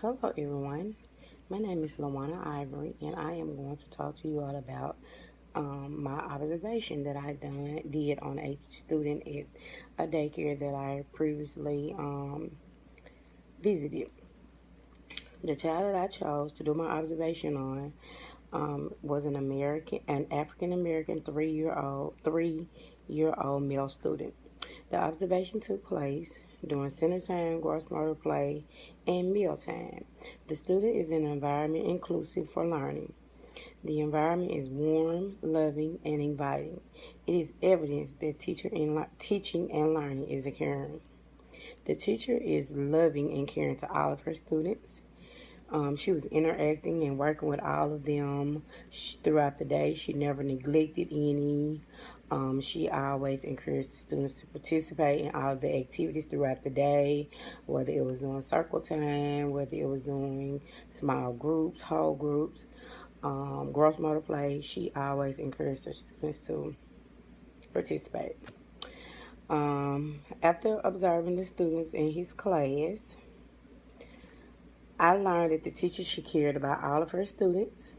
Hello, everyone. My name is Lawana Ivory, and I am going to talk to you all about my observation that did on a student at a daycare that I previously visited. The child that I chose to do my observation on was an African American 3-year old male student. The observation took place during center time, gross motor play, and meal time. The student is in an environment inclusive for learning. The environment is warm, loving, and inviting. It is evidence that teaching and learning is occurring. The teacher is loving and caring to all of her students. She was interacting and working with all of them throughout the day. She never neglected any. She always encouraged the students to participate in all of the activities throughout the day, whether it was doing circle time, whether it was doing small groups, whole groups, gross motor play. She always encouraged the students to participate. After observing the students in his class, I learned that the teacher, she cared about all of her students.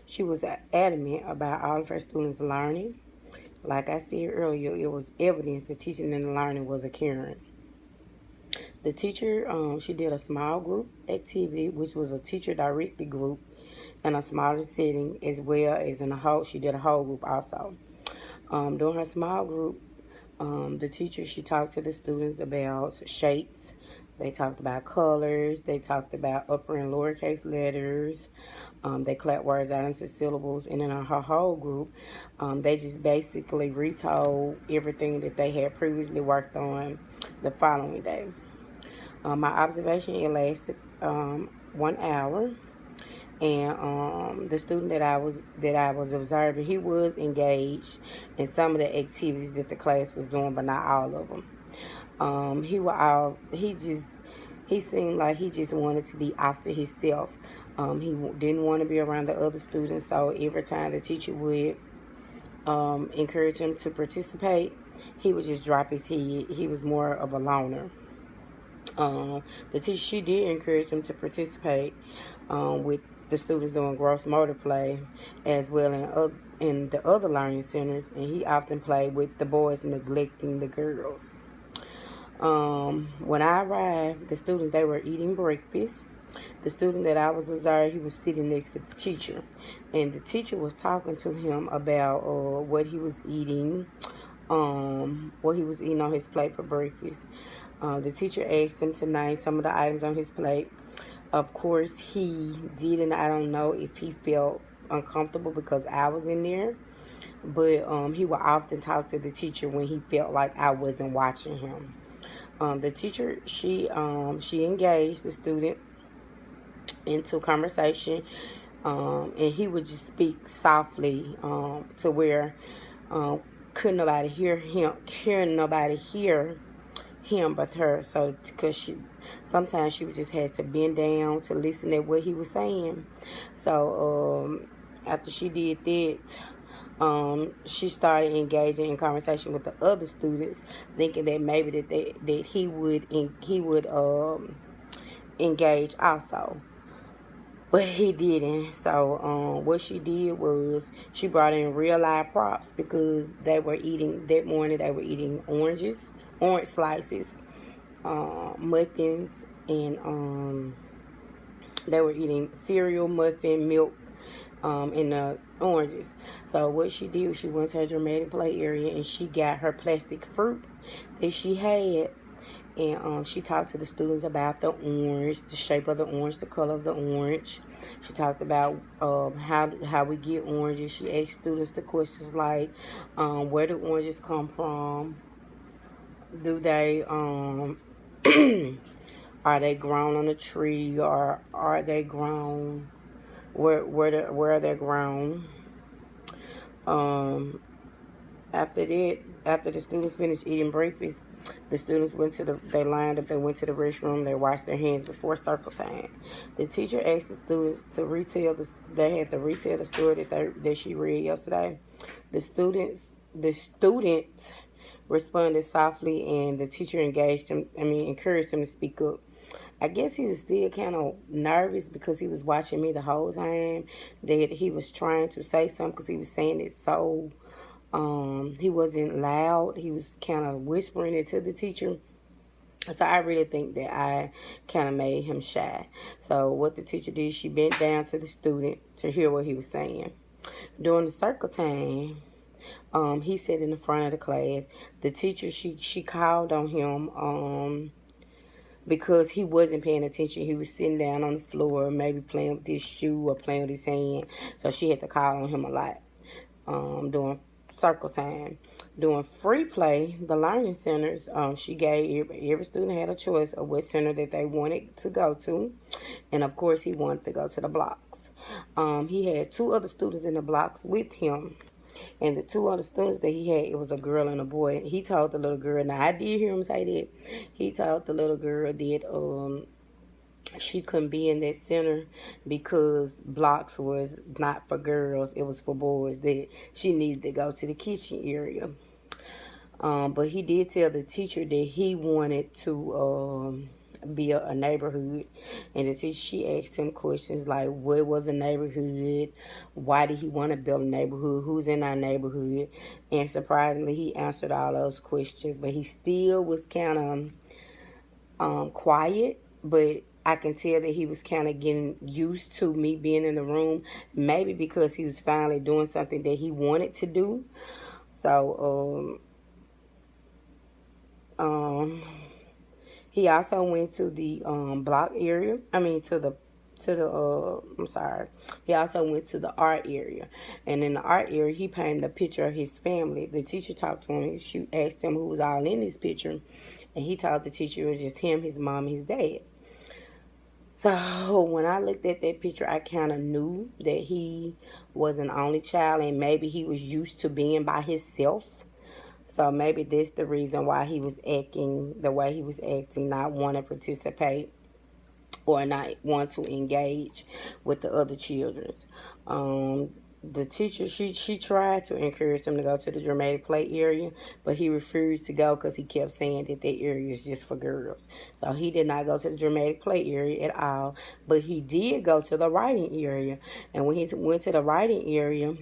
She was adamant about all of her students learning. Like I said earlier, it was evidence the teaching and the learning was occurring. The teacher, she did a small group activity, which was a teacher-directed group in a smaller setting, as well as in a whole. She did a whole group also. During her small group, the teacher, she talked to the students about shapes. They talked about colors. They talked about upper and lowercase letters. They clapped words out into syllables. And in her whole group, they just basically retold everything that they had previously worked on the following day. My observation, it lasted 1 hour. And the student that I was observing, he was engaged in some of the activities that the class was doing, but not all of them. He seemed like he just wanted to be off to himself. He didn't want to be around the other students, so every time the teacher would encourage him to participate, he would just drop his head. He was more of a loner. The teacher, she did encourage him to participate with the students doing gross motor play, as well in the other learning centers, and he often played with the boys, neglecting the girls. When I arrived, the students, they were eating breakfast. The student that I was observing, he was sitting next to the teacher, and the teacher was talking to him about what he was eating, on his plate for breakfast. The teacher asked him to name some of the items on his plate. Of course, he didn't. I don't know if he felt uncomfortable because I was in there, but he would often talk to the teacher when he felt like I wasn't watching him. The teacher, she engaged the student into conversation, and he would just speak softly, to where couldn't nobody hear him, but her. So, because sometimes she would just have to bend down to listen at what he was saying. So, after she did that, she started engaging in conversation with the other students, thinking that maybe that he would engage also. But he didn't. So what she did was she brought in real live props because they were eating that morning. They were eating orange slices, muffins, and they were eating cereal, muffin, milk, and the oranges. So what she did was she went to her dramatic play area and she got her plastic fruit that she had, and she talked to the students about the orange, the shape of the orange, the color of the orange. She talked about how we get oranges. She asked students the questions like, where do oranges come from? Do they are they grown on a tree, or are they grown where are they grown? Um, after the students finished eating breakfast, the students they lined up, they went to the restroom, they washed their hands before circle time. The teacher asked the students to they had to retell the story that she read yesterday. The student responded softly, and the teacher encouraged him to speak up. I guess he was still kind of nervous because he was watching me the whole time. That he was trying to say something because he was saying it so. He wasn't loud. He was kind of whispering it to the teacher. So I really think that I kind of made him shy. So what the teacher did, she bent down to the student to hear what he was saying. During the circle time, he sat in the front of the class. The teacher, she called on him because he wasn't paying attention. He was sitting down on the floor, maybe playing with his shoe or playing with his hand. So she had to call on him a lot during circle time. During free play, the learning centers, she gave every student had a choice of what center that they wanted to go to. And of course, he wanted to go to the blocks. He had two other students in the blocks with him. And the two other students that he had, it was a girl and a boy. He told the little girl, now I did hear him say that. He told the little girl that she couldn't be in that center because blocks was not for girls, it was for boys, that she needed to go to the kitchen area. But he did tell the teacher that he wanted to be a neighborhood, and the teacher, she asked him questions like, what was a neighborhood, why did he want to build a neighborhood, who's in our neighborhood, and surprisingly he answered all those questions, but he still was kind of quiet. But I can tell that he was kind of getting used to me being in the room, maybe because he was finally doing something that he wanted to do. So he also went to the block area. I mean, I'm sorry. He also went to the art area, and in the art area, he painted a picture of his family. The teacher talked to him. She asked him who was all in this picture, and he told the teacher it was just him, his mom, his dad. So when I looked at that picture, I kind of knew that he was an only child, and maybe he was used to being by himself. So maybe that's the reason why he was acting the way he was acting, not want to participate or not want to engage with the other children. The teacher, she tried to encourage him to go to the dramatic play area, but he refused to go because he kept saying that that area is just for girls. So he did not go to the dramatic play area at all, but he did go to the writing area. And when he went to the writing area,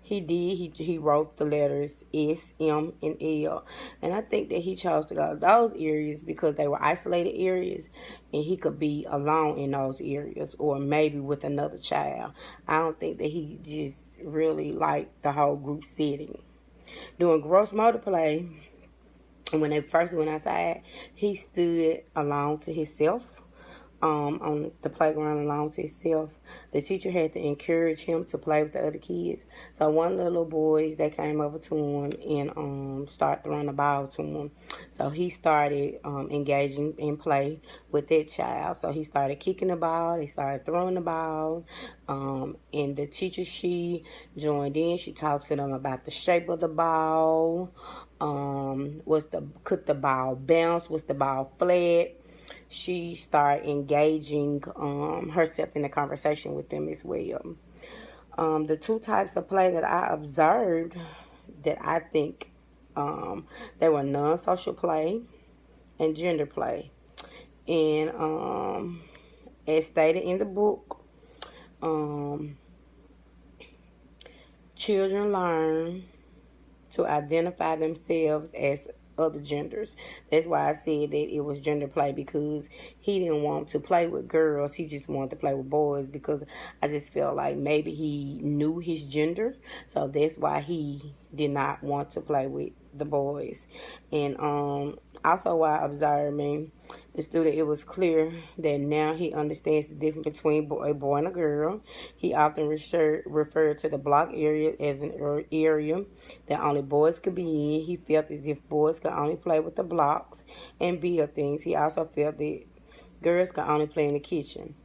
he wrote the letters S, M, and L. And I think that he chose to go to those areas because they were isolated areas and he could be alone in those areas or maybe with another child. I don't think that he just really liked the whole group setting. Doing gross motor play, when they first went outside, he stood alone to himself on the playground alone to himself. The teacher had to encourage him to play with the other kids. So one of the little boys that came over to him and started throwing the ball to him. So he started engaging in play with that child. So he started kicking the ball. They started throwing the ball. And the teacher, she joined in. She talked to them about the shape of the ball. Could the ball bounce? Was the ball flat? She started engaging herself in the conversation with them as well. The two types of play that I observed that I think they were non-social play and gender play. And as stated in the book, children learn to identify themselves as other genders. That's why I said that it was gender play, because he didn't want to play with girls. He just wanted to play with boys, because I just felt like maybe he knew his gender. So that's why he did not want to play with the boys. And also while observing the student, it was clear that now he understands the difference between a boy and a girl. He often referred to the block area as an area that only boys could be in. He felt as if boys could only play with the blocks and build things. He also felt that girls could only play in the kitchen.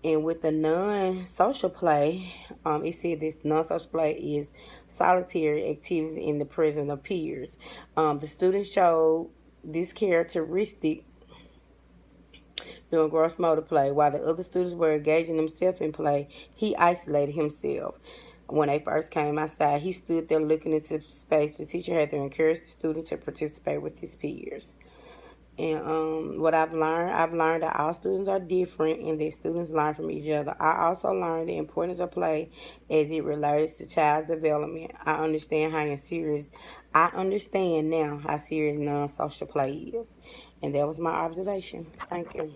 And with the non-social play, it said this non-social play is solitary activity in the presence of peers. The students showed this characteristic during gross motor play. While the other students were engaging themselves in play, he isolated himself. When they first came outside, he stood there looking into space. The teacher had to encourage the student to participate with his peers. And what I've learned that all students are different and that students learn from each other. I also learned the importance of play as it relates to child's development. I understand now how serious non-social play is. And that was my observation. Thank you.